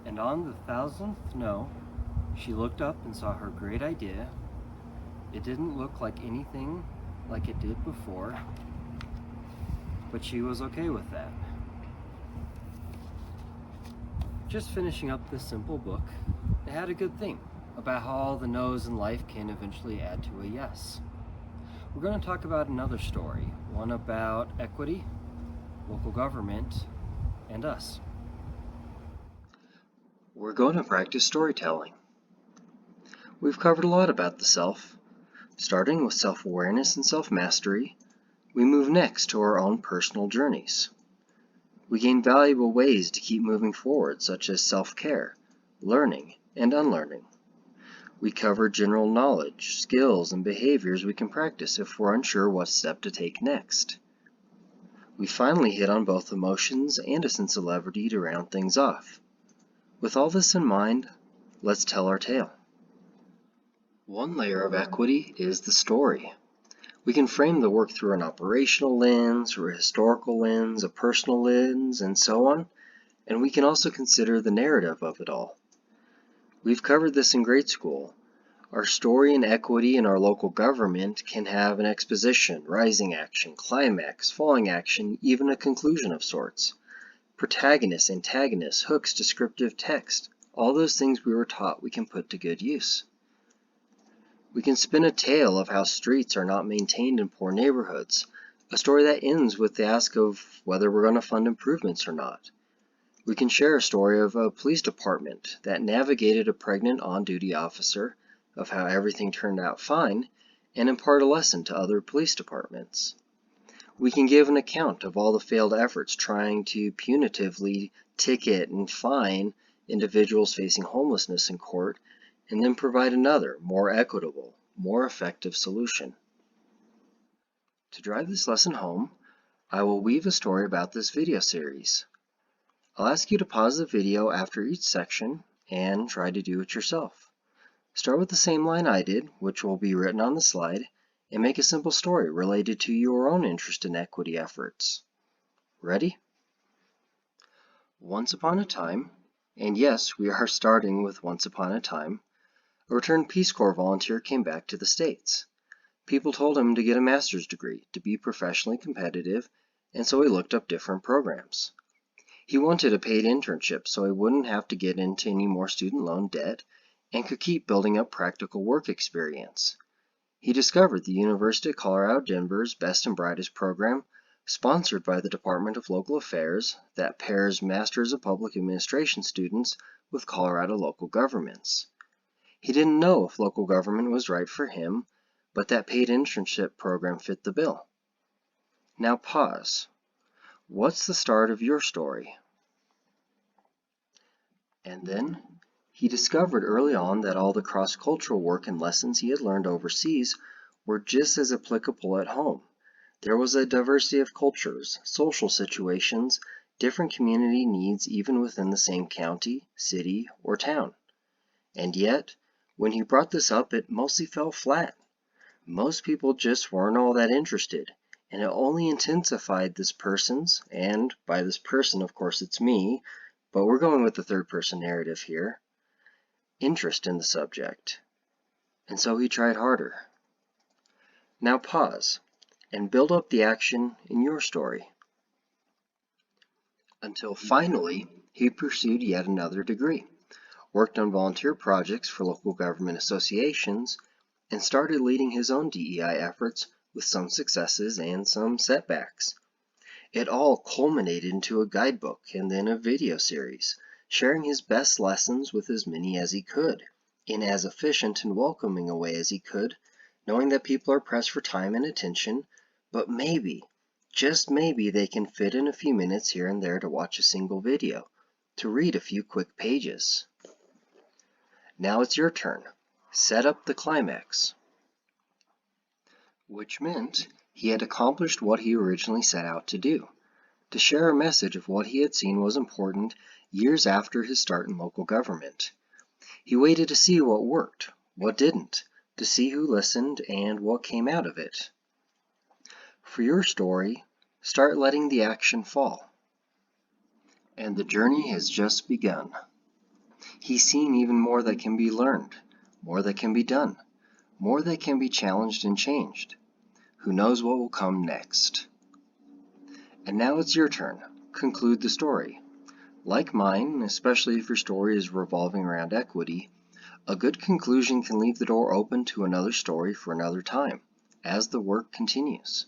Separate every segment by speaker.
Speaker 1: And on the 1000th no, she looked up and saw her great idea. It didn't look like anything like it did before, but she was okay with that. Just finishing up this simple book, it had a good thing about how all the no's in life can eventually add to a yes. We're going to talk about another story, one about equity, local government, and us. We're going to practice storytelling. We've covered a lot about the self. Starting with self-awareness and self-mastery, we move next to our own personal journeys. We gain valuable ways to keep moving forward, such as self-care, learning, and unlearning. We cover general knowledge, skills, and behaviors we can practice if we're unsure what step to take next. We finally hit on both emotions and a sense of levity to round things off. With all this in mind, let's tell our tale. One layer of equity is the story. We can frame the work through an operational lens, through a historical lens, a personal lens, and so on, and we can also consider the narrative of it all. We've covered this in grade school. Our story and equity in our local government can have an exposition, rising action, climax, falling action, even a conclusion of sorts. Protagonist, antagonist, hooks, descriptive text, all those things we were taught we can put to good use. We can spin a tale of how streets are not maintained in poor neighborhoods, a story that ends with the ask of whether we're going to fund improvements or not. We can share a story of a police department that navigated a pregnant on-duty officer, of how everything turned out fine, and impart a lesson to other police departments. We can give an account of all the failed efforts trying to punitively ticket and fine individuals facing homelessness in court, and then provide another, more equitable, more effective solution. To drive this lesson home, I will weave a story about this video series. I'll ask you to pause the video after each section and try to do it yourself. Start with the same line I did, which will be written on the slide, and make a simple story related to your own interest in equity efforts. Ready? Once upon a time, and yes, we are starting with once upon a time, a returned Peace Corps volunteer came back to the States. People told him to get a master's degree, to be professionally competitive, and so he looked up different programs. He wanted a paid internship so he wouldn't have to get into any more student loan debt and could keep building up practical work experience. He discovered the University of Colorado Denver's Best and Brightest program, sponsored by the Department of Local Affairs, that pairs Masters of Public Administration students with Colorado local governments. He didn't know if local government was right for him, but that paid internship program fit the bill. Now pause. What's the start of your story? And then, he discovered early on that all the cross-cultural work and lessons he had learned overseas were just as applicable at home. There was a diversity of cultures, social situations, different community needs even within the same county, city, or town. And yet, when he brought this up, it mostly fell flat. Most people just weren't all that interested, and it only intensified this person's, and by this person, of course, it's me, but we're going with the third-person narrative here, interest in the subject. And so he tried harder. Now pause, and build up the action in your story. Until finally, he pursued yet another degree, worked on volunteer projects for local government associations, and started leading his own DEI efforts with some successes and some setbacks. It all culminated into a guidebook and then a video series, sharing his best lessons with as many as he could, in as efficient and welcoming a way as he could, knowing that people are pressed for time and attention, but maybe, just maybe, they can fit in a few minutes here and there to watch a single video, to read a few quick pages. Now it's your turn. Set up the climax. Which meant he had accomplished what he originally set out to do, to share a message of what he had seen was important years after his start in local government. He waited to see what worked, what didn't, to see who listened and what came out of it. For your story, start letting the action fall. And the journey has just begun. He's seen even more that can be learned, more that can be done, more that can be challenged and changed. Who knows what will come next? And now it's your turn. Conclude the story. Like mine, especially if your story is revolving around equity, a good conclusion can leave the door open to another story for another time, as the work continues.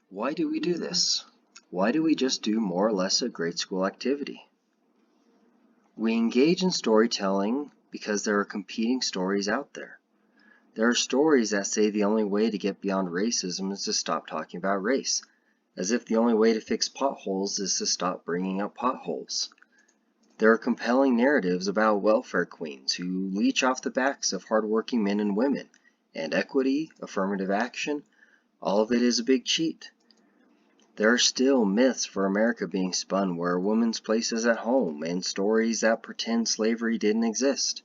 Speaker 1: Why do we do this? Why do we just do more or less a grade school activity? We engage in storytelling because there are competing stories out there. There are stories that say the only way to get beyond racism is to stop talking about race, as if the only way to fix potholes is to stop bringing up potholes. There are compelling narratives about welfare queens who leech off the backs of hardworking men and women, and equity, affirmative action, all of it is a big cheat. There are still myths for America being spun where a woman's place is at home and stories that pretend slavery didn't exist.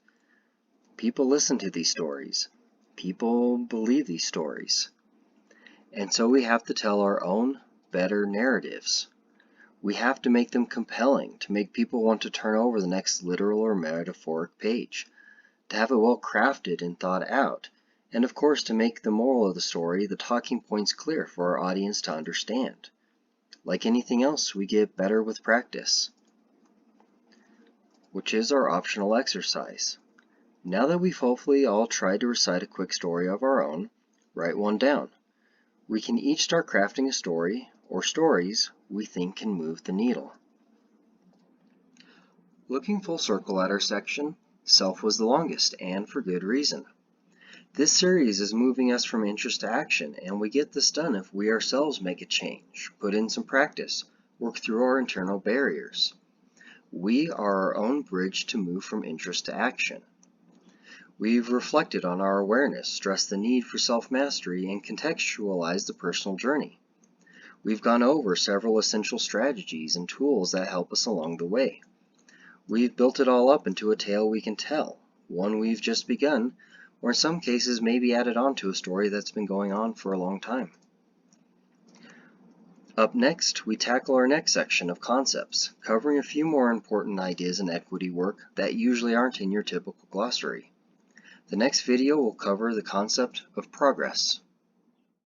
Speaker 1: People listen to these stories. People believe these stories. And so we have to tell our own better narratives. We have to make them compelling, to make people want to turn over the next literal or metaphoric page, to have it well crafted and thought out, and of course to make the moral of the story, the talking points clear for our audience to understand. Like anything else, we get better with practice, which is our optional exercise. Now that we've hopefully all tried to recite a quick story of our own, write one down. We can each start crafting a story, or stories, we think can move the needle. Looking full circle at our section, self was the longest, and for good reason. This series is moving us from interest to action, and we get this done if we ourselves make a change, put in some practice, work through our internal barriers. We are our own bridge to move from interest to action. We've reflected on our awareness, stressed the need for self-mastery, and contextualized the personal journey. We've gone over several essential strategies and tools that help us along the way. We've built it all up into a tale we can tell, one we've just begun, or in some cases maybe added on to a story that's been going on for a long time. Up next, we tackle our next section of concepts, covering a few more important ideas in equity work that usually aren't in your typical glossary. The next video will cover the concept of progress.